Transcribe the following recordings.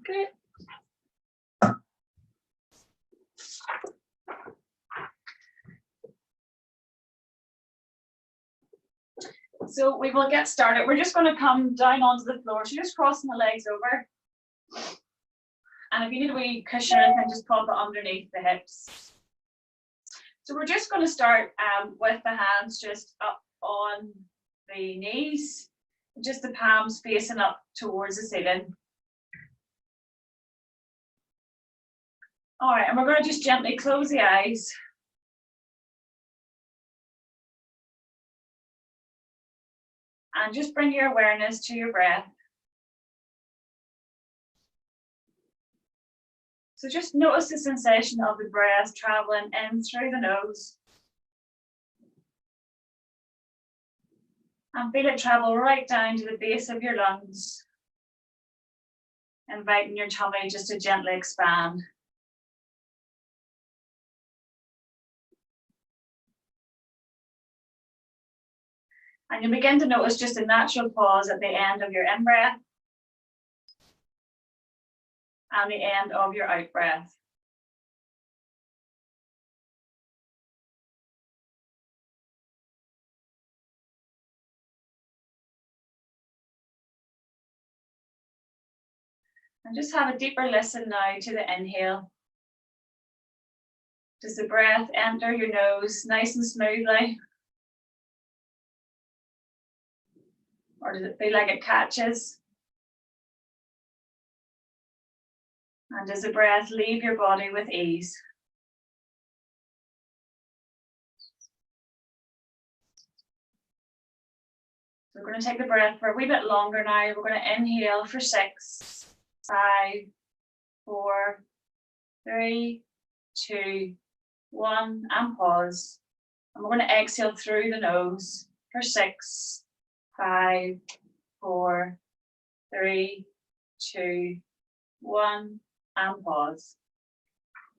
Good. So we will get started. We're just going to come down onto the floor. So just crossing the legs over. And if you need a wee cushion or anything, just pop it underneath the hips. So we're just going to start with the hands just up on the knees, just the palms facing up towards the ceiling. All right, and we're going to just gently close the eyes. And just bring your awareness to your breath. So just notice the sensation of the breath traveling in through the nose. And feel it travel right down to the base of your lungs, inviting your tummy just to gently expand. And you begin to notice just a natural pause at the end of your in-breath and the end of your out-breath. And just have a deeper listen now to the inhale. Does the breath enter your nose nice and smoothly? Or does it feel like it catches? And does the breath leave your body with ease? So we're going to take the breath for a wee bit longer now. We're going to inhale for 6, 5, 4, 3, 2, 1, and pause. And we're going to exhale through the nose for 6, 5, 4, 3, 2, 1, and pause.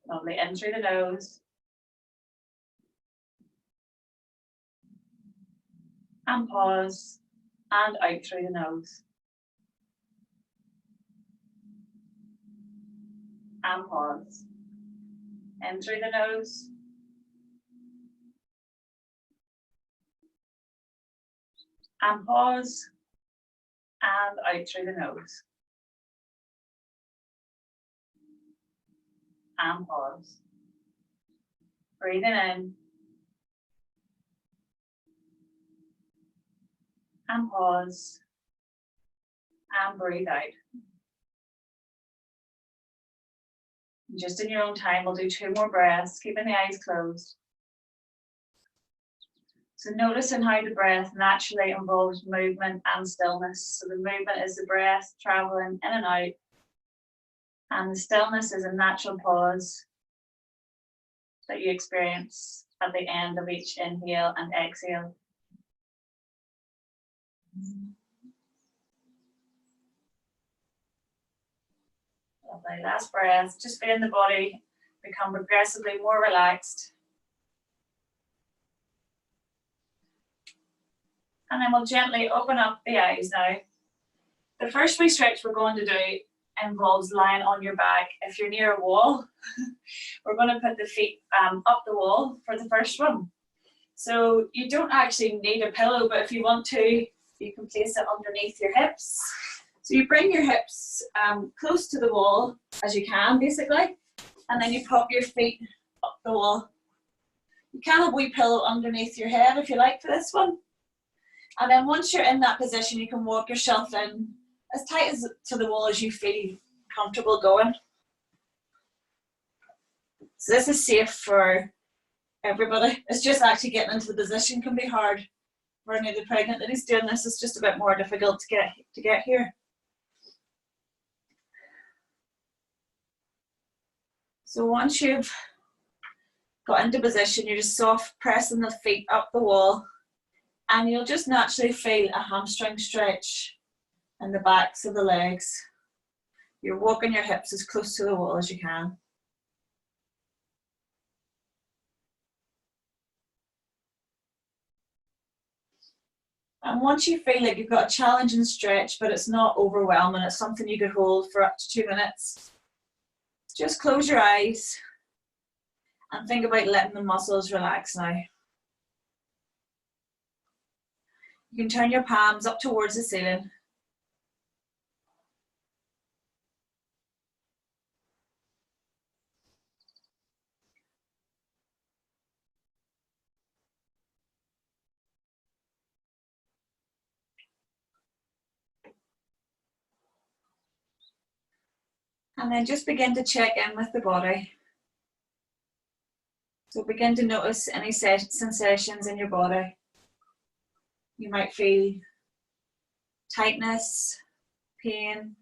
Lovely. In through the nose. And pause. And out through the nose. And pause. In through the nose. And pause. And out through the nose. And pause. Breathing in. And pause. And breathe out. And just in your own time, we'll do 2 more breaths, keeping the eyes closed. So noticing how the breath naturally involves movement and stillness. So the movement is the breath traveling in and out. And the stillness is a natural pause that you experience at the end of each inhale and exhale. Lovely. Last breath. Just feeling the body become progressively more relaxed. And then we'll gently open up the eyes now. The first wee stretch we're going to do involves lying on your back. If you're near a wall, we're going to put the feet up the wall for the first one. So you don't actually need a pillow, but if you want to, you can place it underneath your hips. So you bring your hips close to the wall as you can, basically, and then you pop your feet up the wall. You can have a wee pillow underneath your head if you like for this one. And then once you're in that position, you can walk yourself in as tight as to the wall as you feel comfortable going. So this is safe for everybody. It's just actually getting into the position can be hard for any of the pregnant ladies doing this. It's just a bit more difficult to get here. So once you've got into position, you're just soft pressing the feet up the wall, and you'll just naturally feel a hamstring stretch in the backs of the legs. You're walking your hips as close to the wall as you can. And once you feel like you've got a challenging stretch, but it's not overwhelming, it's something you could hold for up to 2 minutes, just close your eyes and think about letting the muscles relax now. You can turn your palms up towards the ceiling. And then just begin to check in with the body. So begin to notice any sensations in your body. You might feel tightness, pain,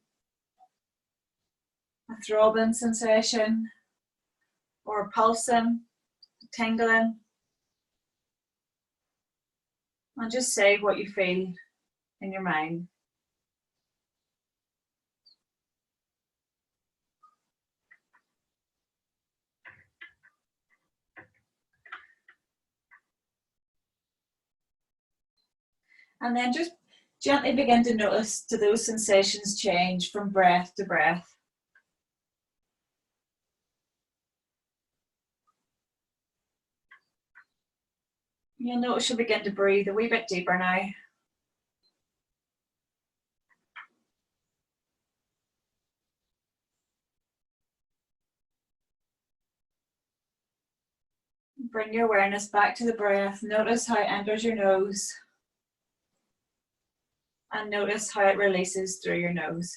a throbbing sensation, or pulsing, tingling. And just say what you feel in your mind. And then just gently begin to notice do those sensations change from breath to breath. You'll notice you'll begin to breathe a wee bit deeper now. Bring your awareness back to the breath. Notice how it enters your nose. And notice how it releases through your nose.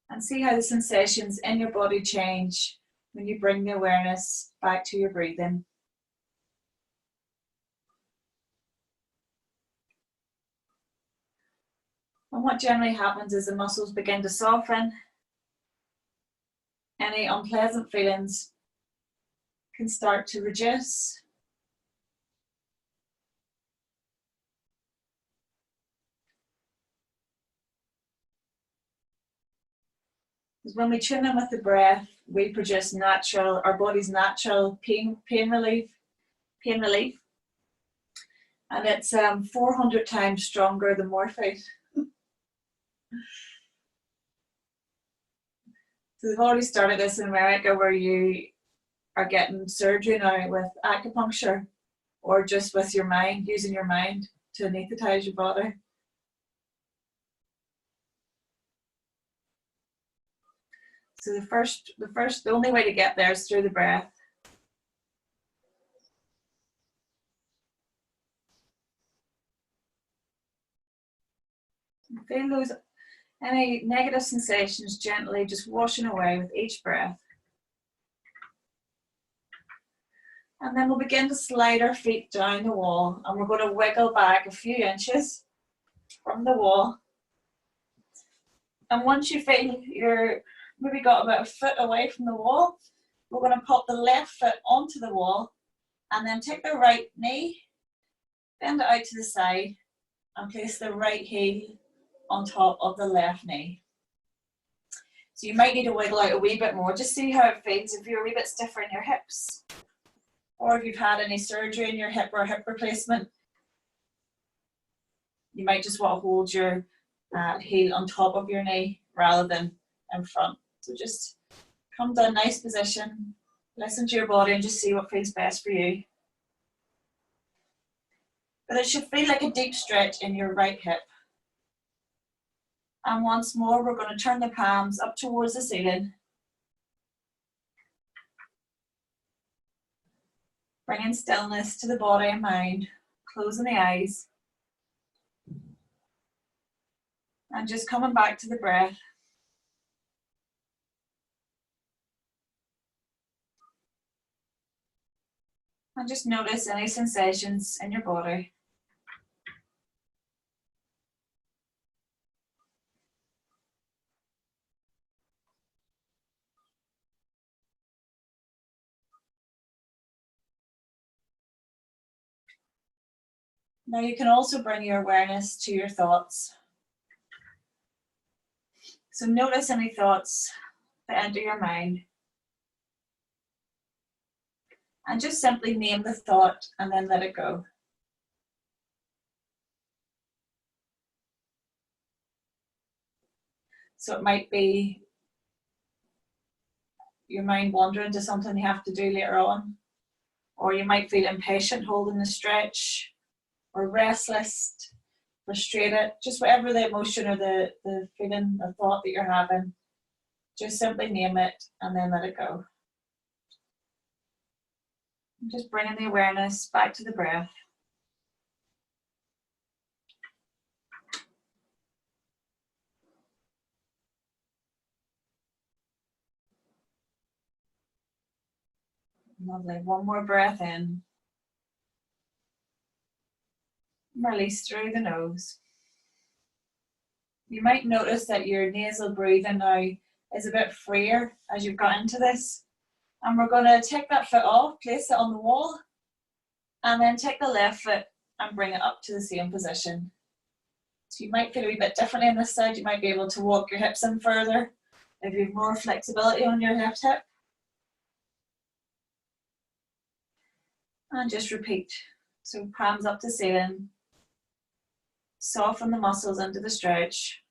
And see how the sensations in your body change when you bring the awareness back to your breathing. And what generally happens is the muscles begin to soften. Any unpleasant feelings can start to reduce. Because when we tune in with the breath, we produce our body's natural pain relief. And it's 400 times stronger than morphine. So they've already started this in America where you are getting surgery now with acupuncture or just with your mind, using your mind to anesthetize your body. So the only way to get there is through the breath. Feel those any negative sensations gently just washing away with each breath. And then we'll begin to slide our feet down the wall and we're going to wiggle back a few inches from the wall. And once you feel you're maybe got about a foot away from the wall, we're going to pop the left foot onto the wall and then take the right knee, bend it out to the side and place the right heel on top of the left knee. So you might need to wiggle out a wee bit more, just see how it feels if you're a wee bit stiffer in your hips. Or if you've had any surgery in your hip or hip replacement, you might just want to hold your heel on top of your knee rather than in front. So just come to a nice position, listen to your body and just see what feels best for you. But it should feel like a deep stretch in your right hip. And once more, we're going to turn the palms up towards the ceiling. Bringing stillness to the body and mind, closing the eyes. And just coming back to the breath. And just notice any sensations in your body. Now you can also bring your awareness to your thoughts. So notice any thoughts that enter your mind. And just simply name the thought and then let it go. So it might be your mind wandering to something you have to do later on, or you might feel impatient holding the stretch, or restless, frustrated, just whatever the emotion or the feeling or thought that you're having, just simply name it and then let it go. Just bringing the awareness back to the breath. Lovely. One more breath in. Release through the nose. You might notice that your nasal breathing now is a bit freer as you've got into this. And we're going to take that foot off, place it on the wall, and then take the left foot and bring it up to the same position. So you might feel a wee bit differently on this side. You might be able to walk your hips in further if you have more flexibility on your left hip. And just repeat. So palms up to ceiling. Soften the muscles into the stretch.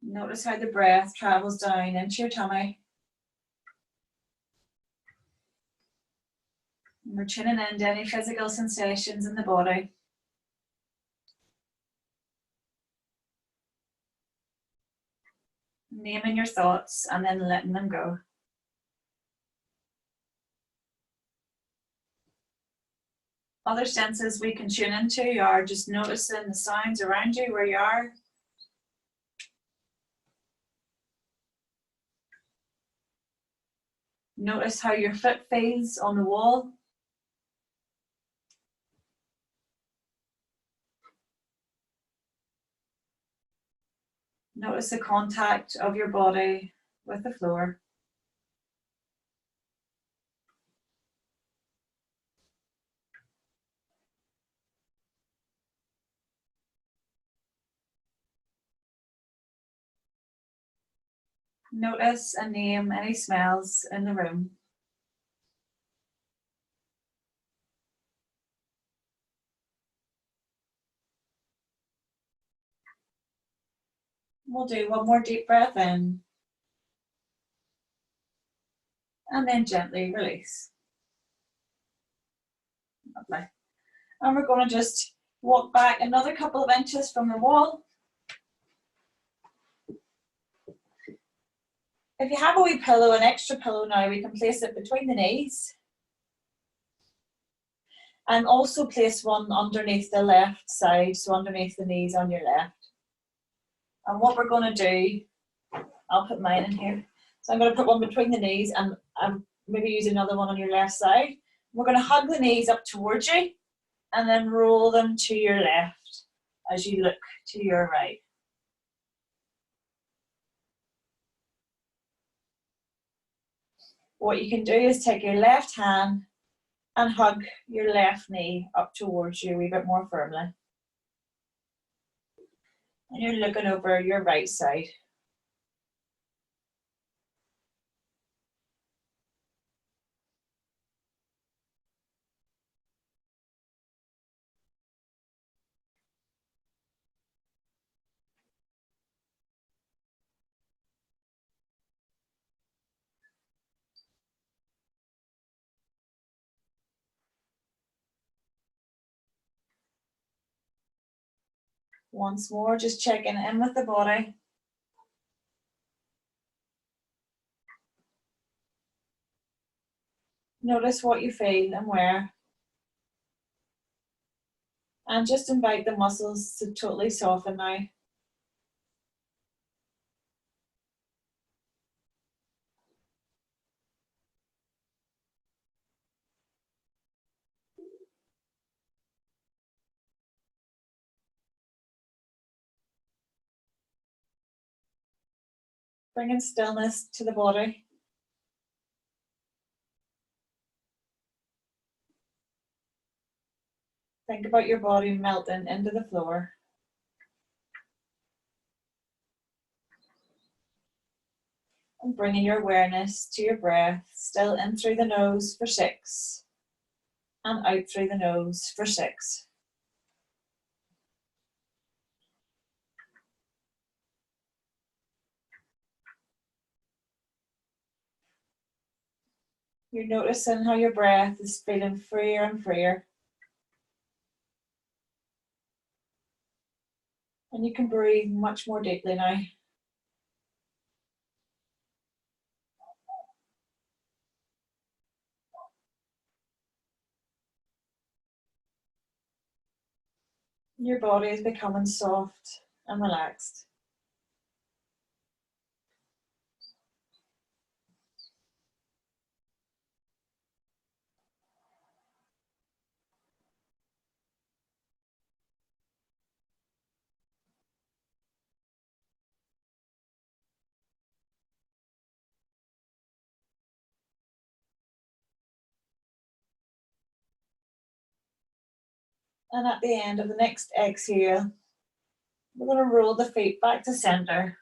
Notice how the breath travels down into your tummy. And we're tuning in to any physical sensations in the body. Naming your thoughts and then letting them go. Other senses we can tune into are just noticing the sounds around you where you are. Notice how your foot feels on the wall. Notice the contact of your body with the floor. Notice and name any smells in the room. We'll do one more deep breath in. And then gently release. Lovely. And we're going to just walk back another couple of inches from the wall. If you have a wee pillow, an extra pillow now, we can place it between the knees. And also place one underneath the left side, so underneath the knees on your left. And what we're going to do, I'll put mine in here. So I'm going to put one between the knees and maybe use another one on your left side. We're going to hug the knees up towards you and then roll them to your left as you look to your right. What you can do is take your left hand and hug your left knee up towards you a wee bit more firmly. And you're looking over your right side. Once more, just checking in with the body. Notice what you feel and where. And just invite the muscles to totally soften now. Bringing stillness to the body. Think about your body melting into the floor. And bringing your awareness to your breath, still in through the nose for 6, and out through the nose for 6. You're noticing how your breath is feeling freer and freer. And you can breathe much more deeply now. Your body is becoming soft and relaxed. And at the end of the next exhale, we're going to roll the feet back to center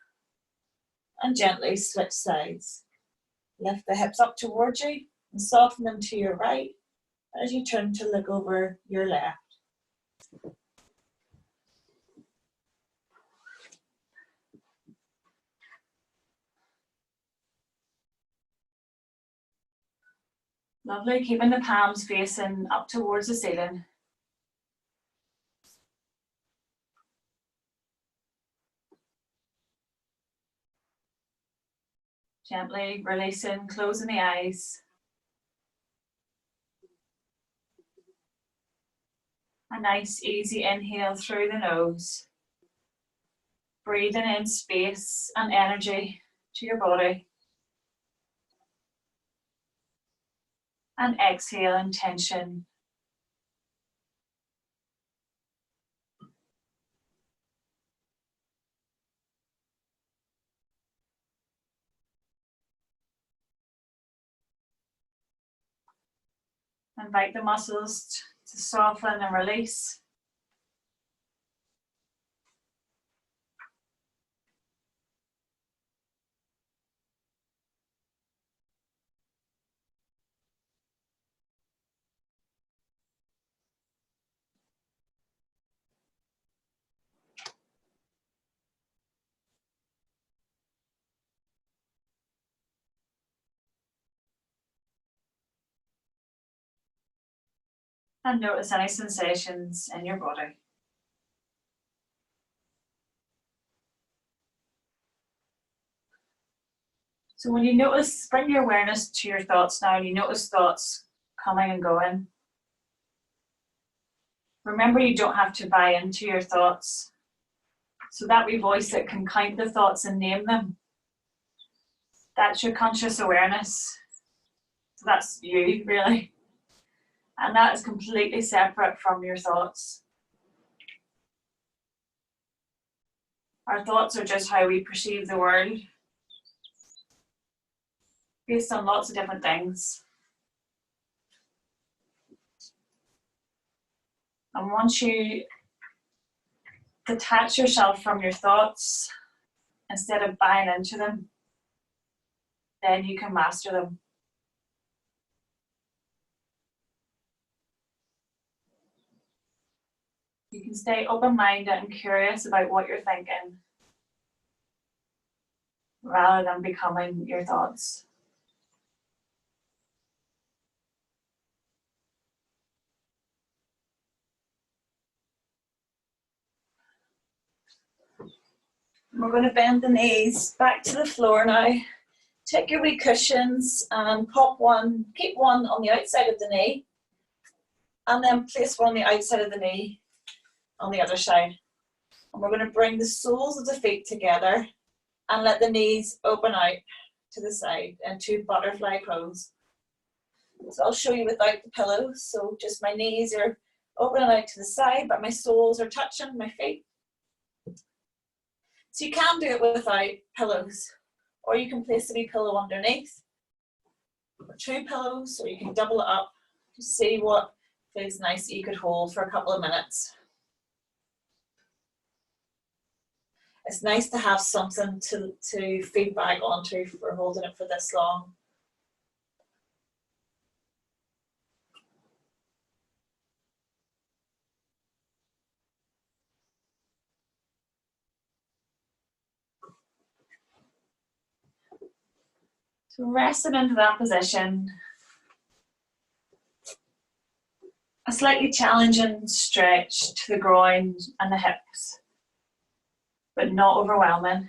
and gently switch sides. Lift the hips up towards you and soften them to your right as you turn to look over your left. Lovely, keeping the palms facing up towards the ceiling. Gently releasing, closing the eyes. A nice easy inhale through the nose. Breathing in space and energy to your body. And exhale in tension. Invite the muscles to soften and release. And notice any sensations in your body. So when you notice, bring your awareness to your thoughts now, and you notice thoughts coming and going. Remember, you don't have to buy into your thoughts. So that wee voice that can count the thoughts and name them, that's your conscious awareness. So that's you, really. And that is completely separate from your thoughts. Our thoughts are just how we perceive the world, based on lots of different things. And once you detach yourself from your thoughts, instead of buying into them, then you can master them. You can stay open-minded and curious about what you're thinking, rather than becoming your thoughts. We're going to bend the knees back to the floor now. Take your wee cushions and keep one on the outside of the knee, and then place one on the outside of the knee on the other side. And we're going to bring the soles of the feet together and let the knees open out to the side into butterfly pose. So I'll show you without the pillows. So just my knees are opening out to the side, but my soles are touching my feet. So you can do it without pillows, or you can place a wee pillow underneath, or 2 pillows, or you can double it up to see what Feels nice that you could hold for a couple of minutes. It's nice to have something to feed back onto for holding it for this long. So resting into that position. A slightly challenging stretch to the groin and the hips, but not overwhelming.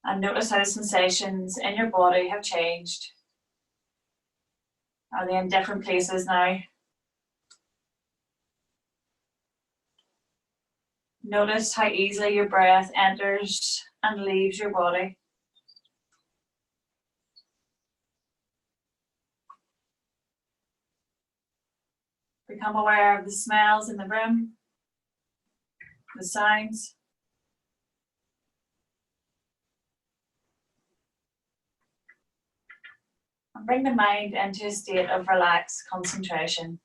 And notice how the sensations in your body have changed. Are they in different places now? Notice how easily your breath enters and leaves your body. Become aware of the smells in the room, the sounds. And bring the mind into a state of relaxed concentration,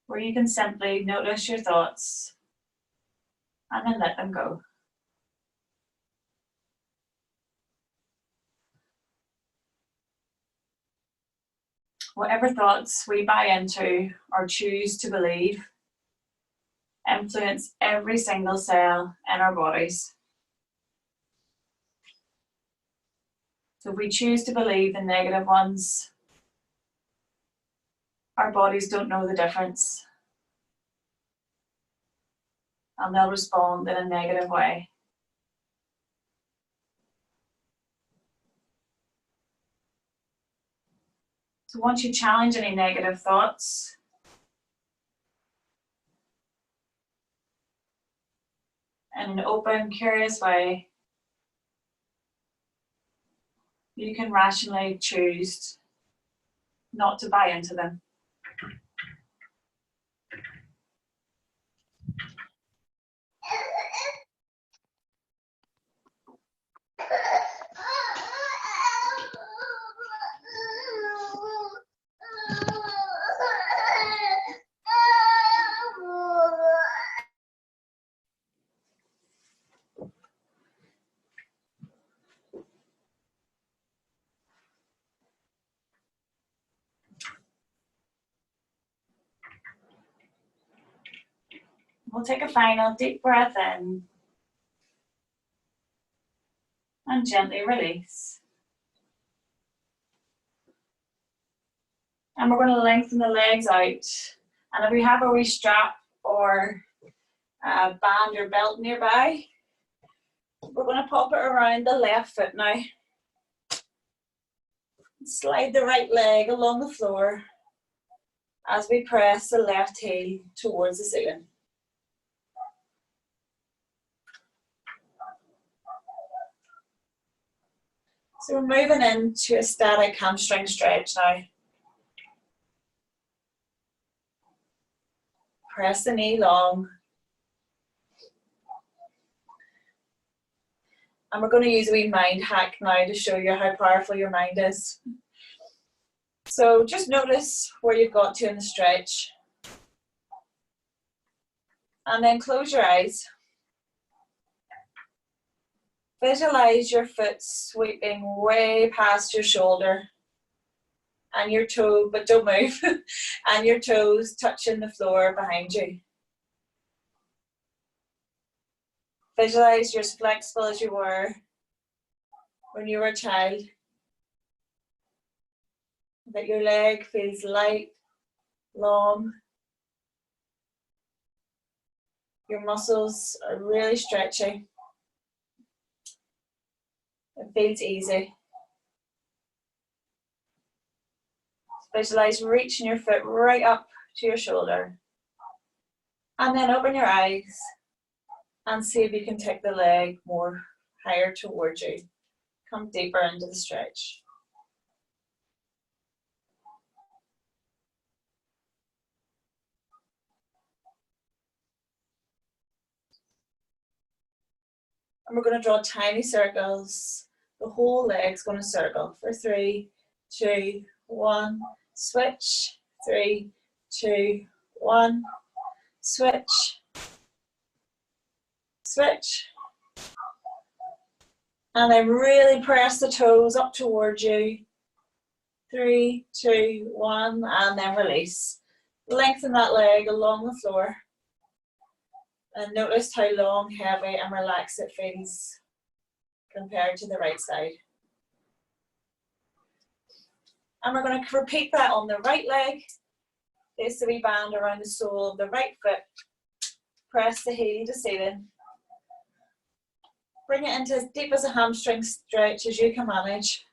where you can simply notice your thoughts and then let them go. Whatever thoughts we buy into or choose to believe influence every single cell in our bodies. So if we choose to believe the negative ones, our bodies don't know the difference, and they'll respond in a negative way. So once you challenge any negative thoughts, in an open, curious way, you can rationally choose not to buy into them. We'll take a final deep breath in and gently release. And we're going to lengthen the legs out. And if we have a wee strap or a band or belt nearby, we're going to pop it around the left foot now. Slide the right leg along the floor as we press the left heel towards the ceiling. So we're moving into a static hamstring stretch now. Press the knee long. And we're going to use a wee mind hack now to show you how powerful your mind is. So just notice where you've got to in the stretch. And then close your eyes. Visualize your foot sweeping way past your shoulder and your toe, but don't move, and your toes touching the floor behind you. Visualize you're as flexible as you were when you were a child. That your leg feels light, long. Your muscles are really stretchy. It feels easy. Visualize reaching your foot right up to your shoulder. And then open your eyes and see if you can take the leg more higher towards you. Come deeper into the stretch. And we're going to draw tiny circles. The whole leg's going to circle for 3, 2, 1, switch, 3, 2, 1, switch, switch. And then really press the toes up towards you. 3, 2, 1, and then release. Lengthen that leg along the floor. And notice how long, heavy, and relaxed it feels compared to the right side. And we're going to repeat that on the right leg. Place the wee band around the sole of the right foot. Press the heel to ceiling. Bring it into as deep as a hamstring stretch as you can manage.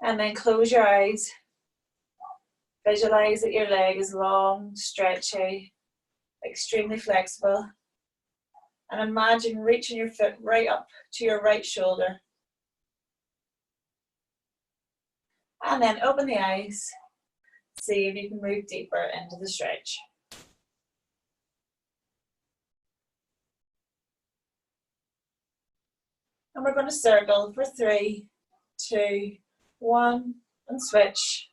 And then close your eyes. Visualize that your leg is long, stretchy, extremely flexible. And imagine reaching your foot right up to your right shoulder. And then open the eyes. See if you can move deeper into the stretch. And we're going to circle for 3, 2, 1, and switch.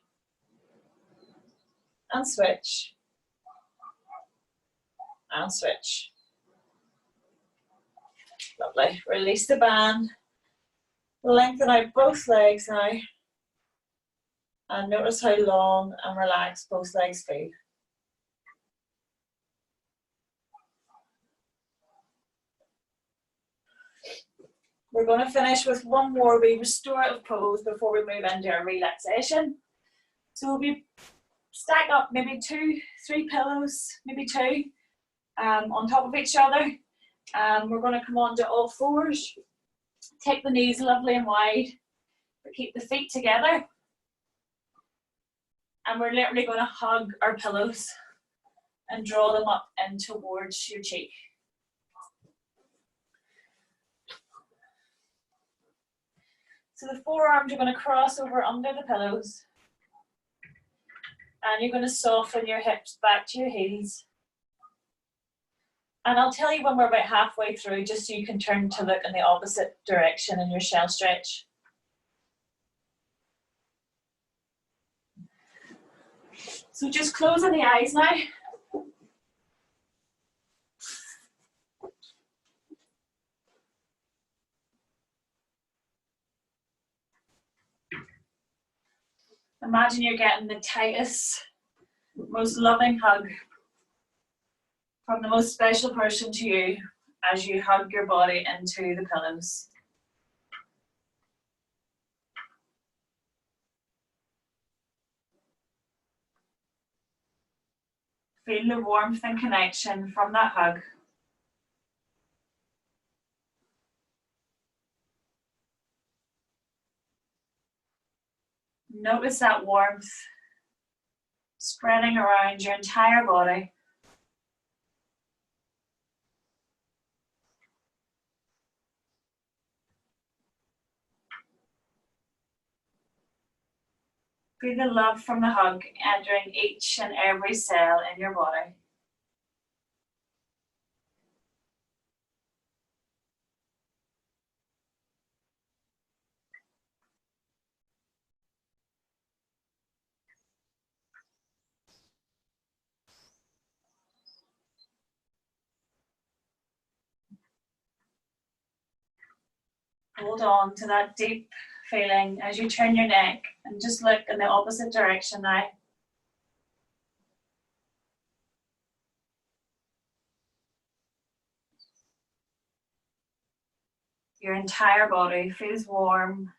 And switch. And switch. Lovely. Release the band. Lengthen out both legs now. And notice how long and relaxed both legs feel. We're going to finish with one more wee restorative pose before we move into our relaxation. So we stack up maybe 2, 3 pillows, maybe 2, on top of each other. We're going to come onto all fours. Take the knees lovely and wide, but keep the feet together. And we're literally going to hug our pillows and draw them up in towards your cheek. So the forearms are going to cross over under the pillows. And you're going to soften your hips back to your heels. And I'll tell you when we're about halfway through, just so you can turn to look in the opposite direction in your shell stretch. So just closing the eyes now. Imagine you're getting the tightest, most loving hug from the most special person to you as you hug your body into the pillows. Feel the warmth and connection from that hug. Notice that warmth spreading around your entire body. Feel the love from the hug entering each and every cell in your body. Hold on to that deep feeling as you turn your neck and just look in the opposite direction now. Your entire body feels warm.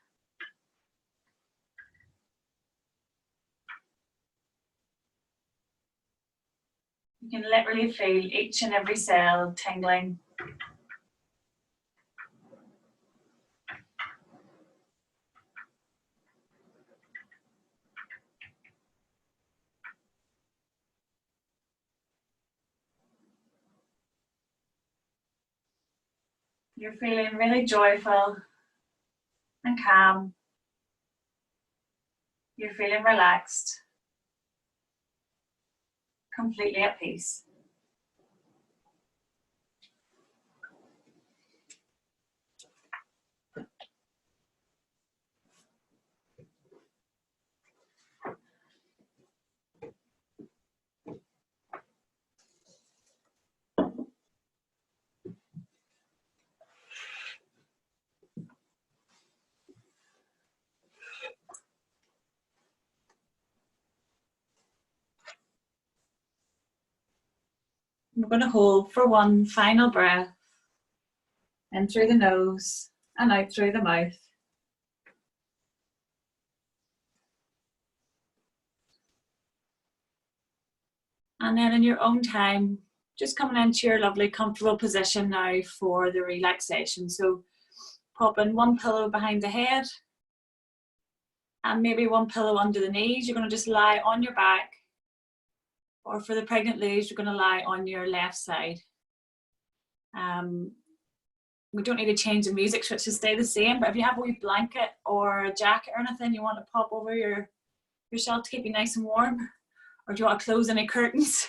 You can literally feel each and every cell tingling. You're feeling really joyful and calm. You're feeling relaxed, completely at peace. We're going to hold for one final breath, in through the nose and out through the mouth. And then in your own time, just coming into your lovely comfortable position now for the relaxation. So pop in one pillow behind the head and maybe one pillow under the knees. You're going to just lie on your back, or for the pregnant ladies, you're going to lie on your left side. We don't need to change the music, so it should stay the same, but if you have a wee blanket or a jacket or anything you want to pop over yourself to keep you nice and warm, or do you want to close any curtains?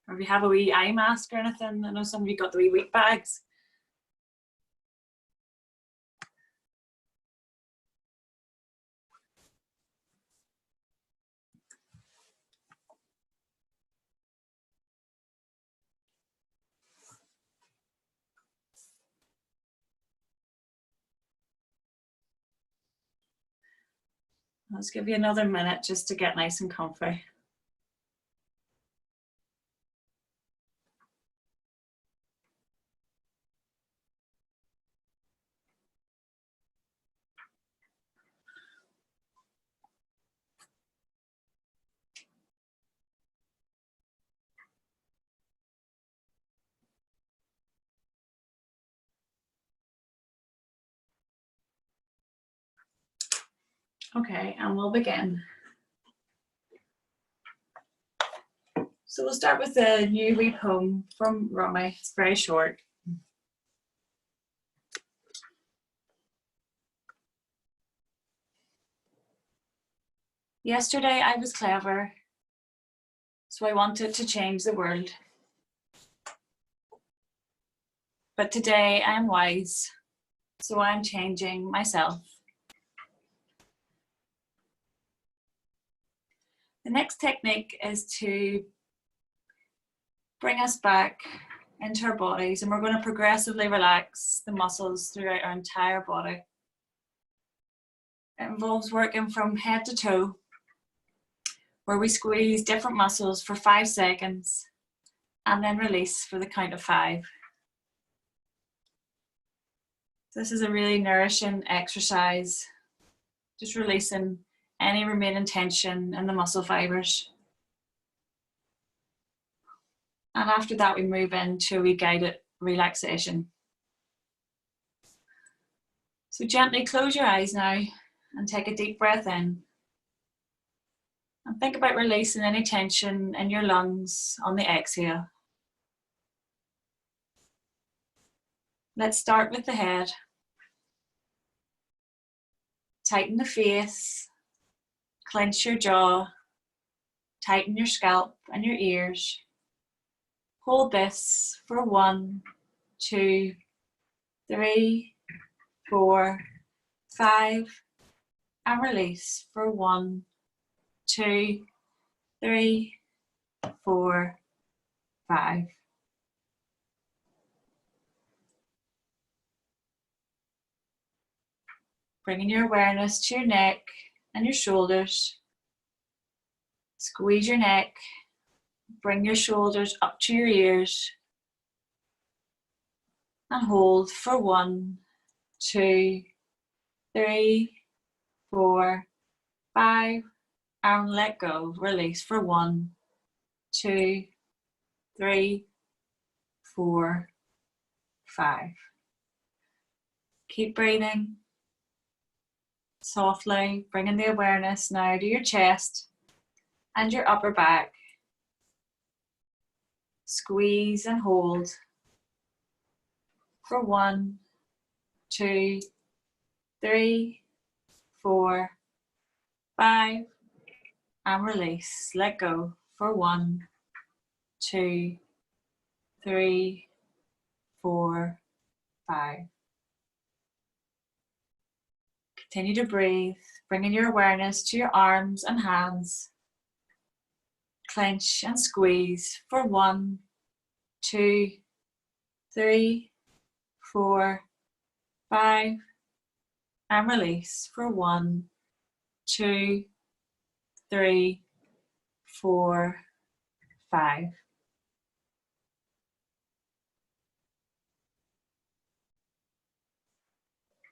Or if you have a wee eye mask or anything, I know some of you got the wee weight bags. Let's give you another minute just to get nice and comfy. Okay, and we'll begin. So we'll start with the new wee poem from Romy. It's very short. Yesterday I was clever, so I wanted to change the world. But today I am wise, so I'm changing myself. The next technique is to bring us back into our bodies, and we're going to progressively relax the muscles throughout our entire body. It involves working from head to toe, where we squeeze different muscles for 5 seconds and then release for the count of 5. This is a really nourishing exercise, just releasing any remaining tension in the muscle fibers. And after that, we move into a wee guided relaxation. So gently close your eyes now and take a deep breath in. And think about releasing any tension in your lungs on the exhale. Let's start with the head. Tighten the face, clench your jaw, tighten your scalp and your ears. Hold this for 1, 2, 3, 4, 5, and release for 1, 2, 3, 4, 5. Bringing your awareness to your neck and your shoulders. Squeeze your neck. Bring your shoulders up to your ears. And hold for 1, 2, 3, 4, 5. And let go. Release for 1, 2, 3, 4, 5. Keep breathing. Softly, bringing the awareness now to your chest and your upper back. Squeeze and hold for 1, 2, 3, 4, 5, and release. Let go for 1, 2, 3, 4, 5. Continue to breathe, bringing your awareness to your arms and hands. Clench and squeeze for 1, 2, 3, 4, 5, and release for 1, 2, 3, 4, 5.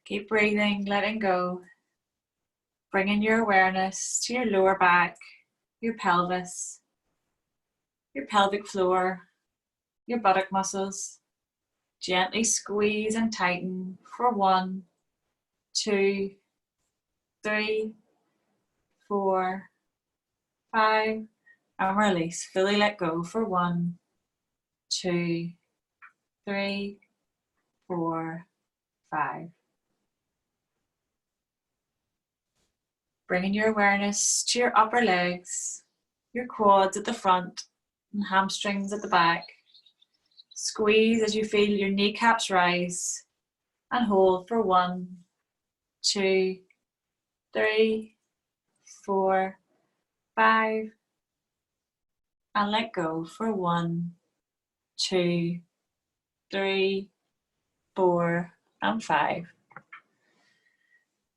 Keep breathing, letting go. Bringing your awareness to your lower back, your pelvis, your pelvic floor, your buttock muscles. Gently squeeze and tighten for 1, 2, 3, 4, 5, and release. Fully let go for 1, 2, 3, 4, 5. Bringing your awareness to your upper legs, your quads at the front and hamstrings at the back. Squeeze as you feel your kneecaps rise and hold for 1, 2, 3, 4, 5, and let go for 1, 2, 3, 4, and 5.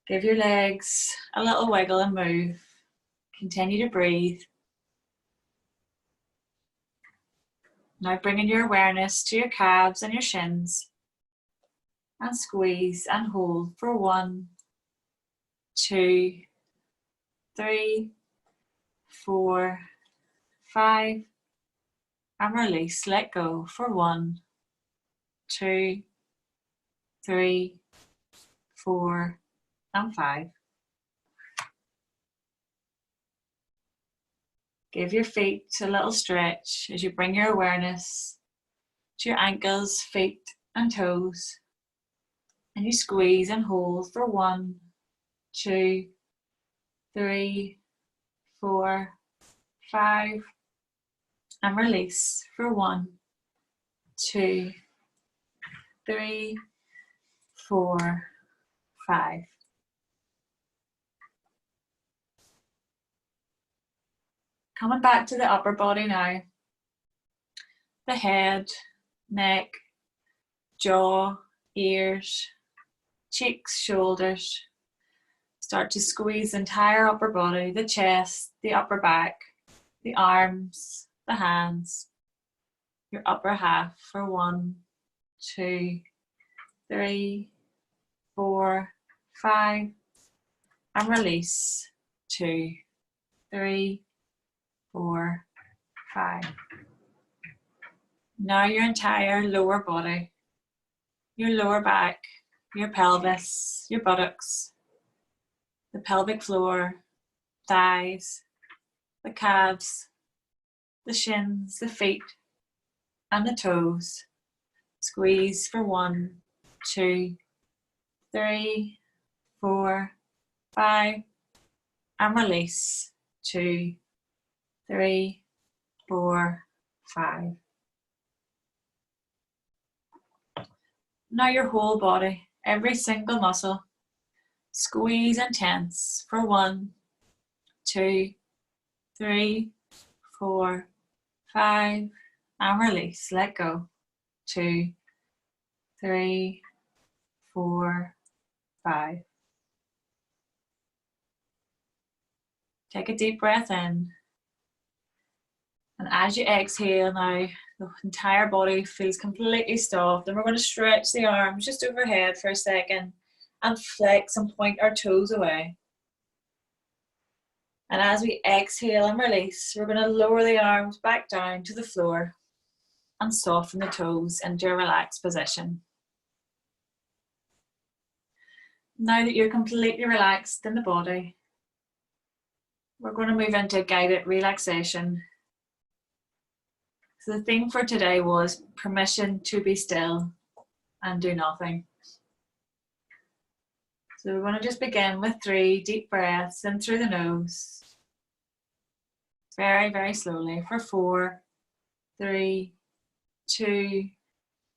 Give your legs a little wiggle and move. Continue to breathe. Now bringing your awareness to your calves and your shins, and squeeze and hold for 1, 2, 3, 4, 5, and release. Let go for 1, 2, 3, 4, and 5. Give your feet a little stretch as you bring your awareness to your ankles, feet, and toes. And you squeeze and hold for 1, 2, 3, 4, 5, and release for 1, 2, 3, 4, 5. Coming back to the upper body now. The head, neck, jaw, ears, cheeks, shoulders. Start to squeeze the entire upper body, the chest, the upper back, the arms, the hands, your upper half for 1, 2, 3, 4, 5, and release 2, 3, 4, 5. Now your entire lower body, your lower back, your pelvis, your buttocks, the pelvic floor, thighs, the calves, the shins, the feet, and the toes. Squeeze for 1, 2, 3, 4, 5, and release 2, 3, 4, 5. Now your whole body, every single muscle, squeeze and tense for 1, 2, 3, 4, 5, and release. Let go. 2, 3, 4, 5. Take a deep breath in. And as you exhale now, the entire body feels completely soft. And we're going to stretch the arms just overhead for a second and flex and point our toes away. And as we exhale and release, we're going to lower the arms back down to the floor and soften the toes into a relaxed position. Now that you're completely relaxed in the body, we're going to move into guided relaxation. So the theme for today was permission to be still and do nothing. So we're going to just begin with 3 deep breaths in through the nose. Very, very slowly for 4, 3, 2,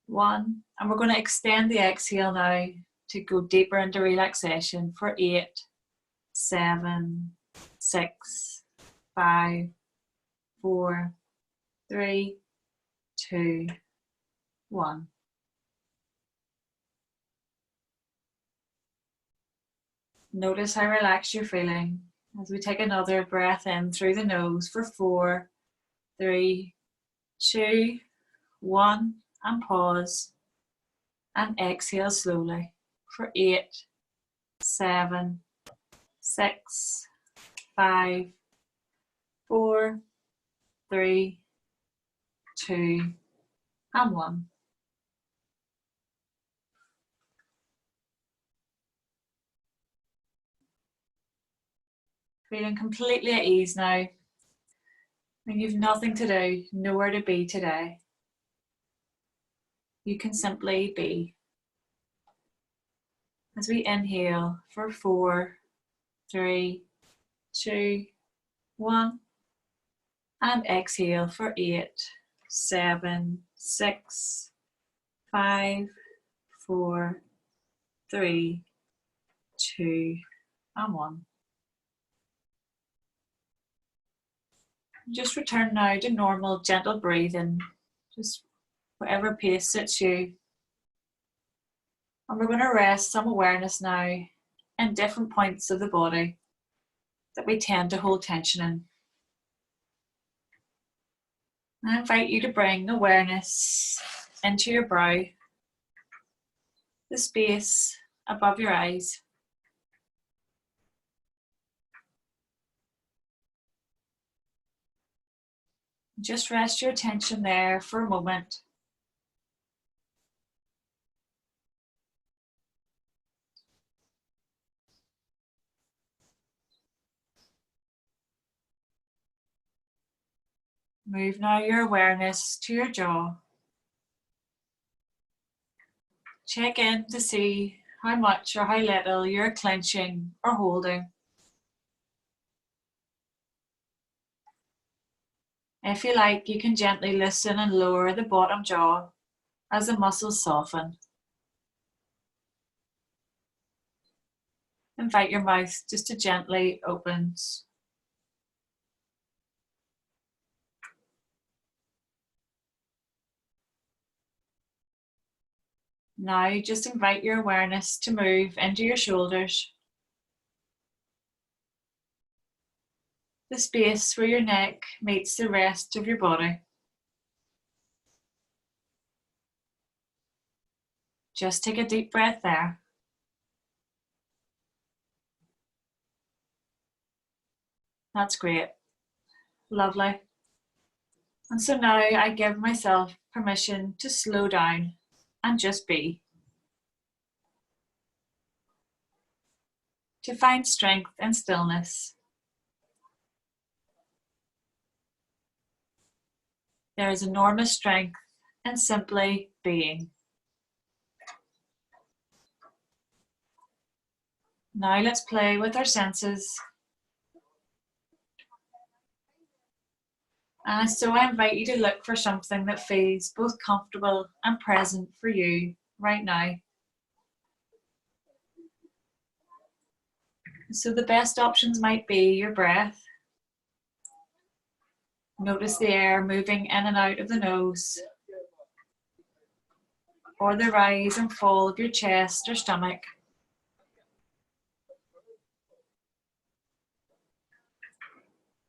1. And we're going to extend the exhale now to go deeper into relaxation for 8, 7, 6, 5, 4, 3, 2, 1. Notice how relaxed you're feeling as we take another breath in through the nose for 4, 3, 2, 1, and pause. And exhale slowly for 8, 7, 6, 5, 4, 3, 2, and 1. Feeling completely at ease now. When you've nothing to do, nowhere to be today. You can simply be. As we inhale for 4, 3, 2, 1. And exhale for 8, 7, 6, 5, 4, 3, 2, and 1. Just return now to normal, gentle breathing, just whatever pace suits you. And we're going to rest some awareness now in different points of the body that we tend to hold tension in. I invite you to bring awareness into your brow, the space above your eyes. Just rest your attention there for a moment. Move now your awareness to your jaw. Check in to see how much or how little you're clenching or holding. If you like, you can gently loosen and lower the bottom jaw as the muscles soften. Invite your mouth just to gently open. Now just invite your awareness to move into your shoulders, the space where your neck meets the rest of your body. Just take a deep breath there. That's great. Lovely. And so now I give myself permission to slow down and just be. To find strength and stillness. There is enormous strength in simply being. Now let's play with our senses. And so I invite you to look for something that feels both comfortable and present for you right now. So the best options might be your breath. Notice the air moving in and out of the nose, or the rise and fall of your chest or stomach.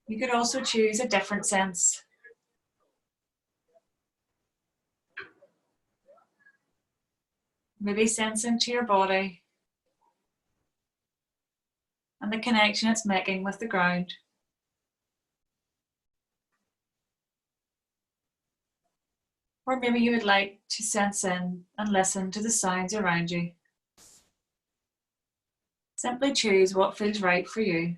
You could also choose a different sense. Maybe sense into your body and the connection it's making with the ground. Or maybe you would like to sense in and listen to the sounds around you. Simply choose what feels right for you.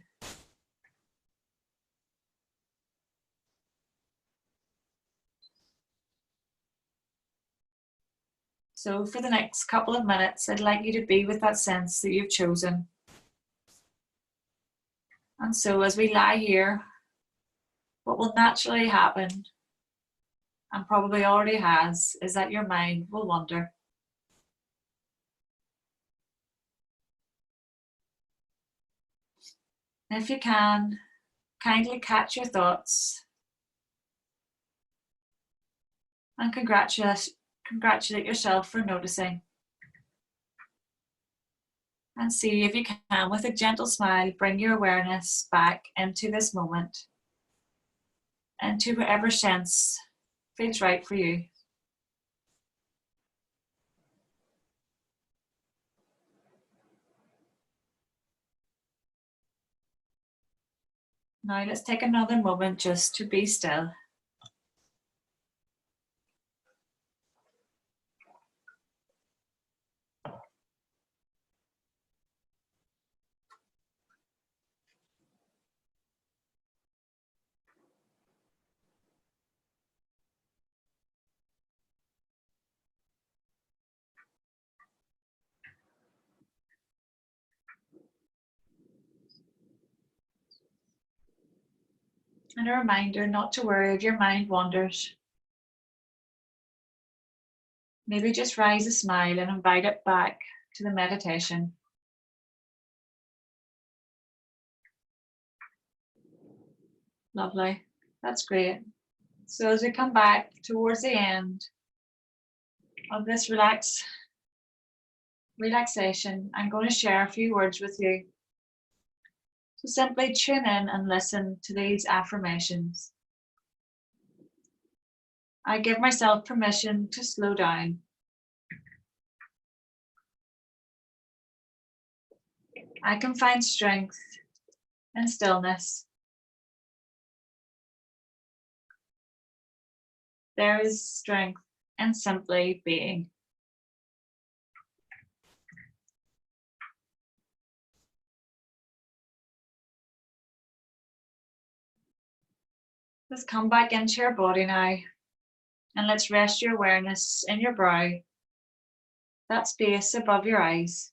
So for the next couple of minutes, I'd like you to be with that sense that you've chosen. And so as we lie here, what will naturally happen, and probably already has, is that your mind will wander. And if you can, kindly catch your thoughts and congratulate yourself for noticing. And see if you can, with a gentle smile, bring your awareness back into this moment, into whatever sense feels right for you. Now let's take another moment just to be still. And a reminder not to worry if your mind wanders. Maybe just raise a smile and invite it back to the meditation. Lovely. That's great. So as we come back towards the end of this relaxation, I'm going to share a few words with you. So simply tune in and listen to these affirmations. I give myself permission to slow down. I can find strength in stillness. There is strength in simply being. Let's come back into your body now, and let's rest your awareness in your brow, that space above your eyes.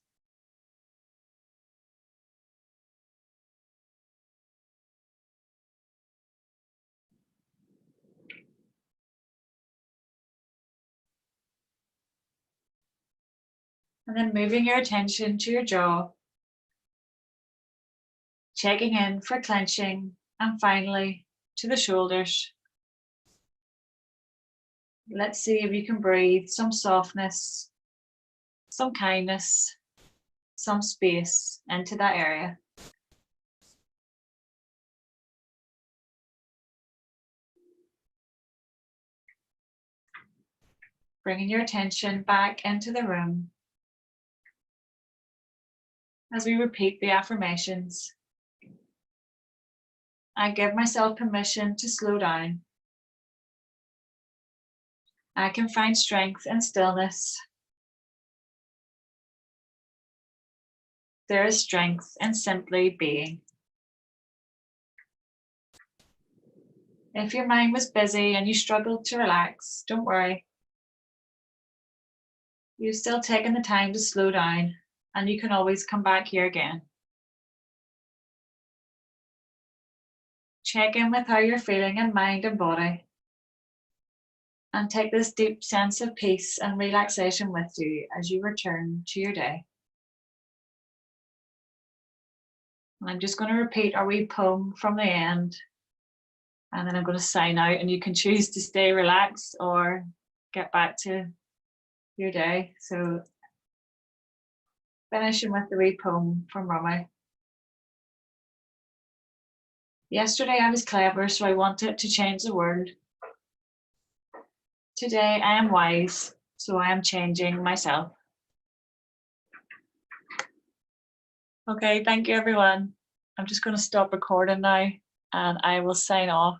And then moving your attention to your jaw, checking in for clenching, and finally to the shoulders. Let's see if you can breathe some softness, some kindness, some space into that area. Bringing your attention back into the room as we repeat the affirmations. I give myself permission to slow down. I can find strength in stillness. There is strength in simply being. If your mind was busy and you struggled to relax, don't worry. You've still taken the time to slow down, and you can always come back here again. Check in with how you're feeling in mind and body, and take this deep sense of peace and relaxation with you as you return to your day. I'm just going to repeat our wee poem from the end, and then I'm going to sign out, and you can choose to stay relaxed or get back to your day. So finishing with the wee poem from Rumi. Yesterday I was clever, so I wanted to change the world. Today I am wise, so I am changing myself. Okay, thank you everyone. I'm just going to stop recording now, and I will sign off.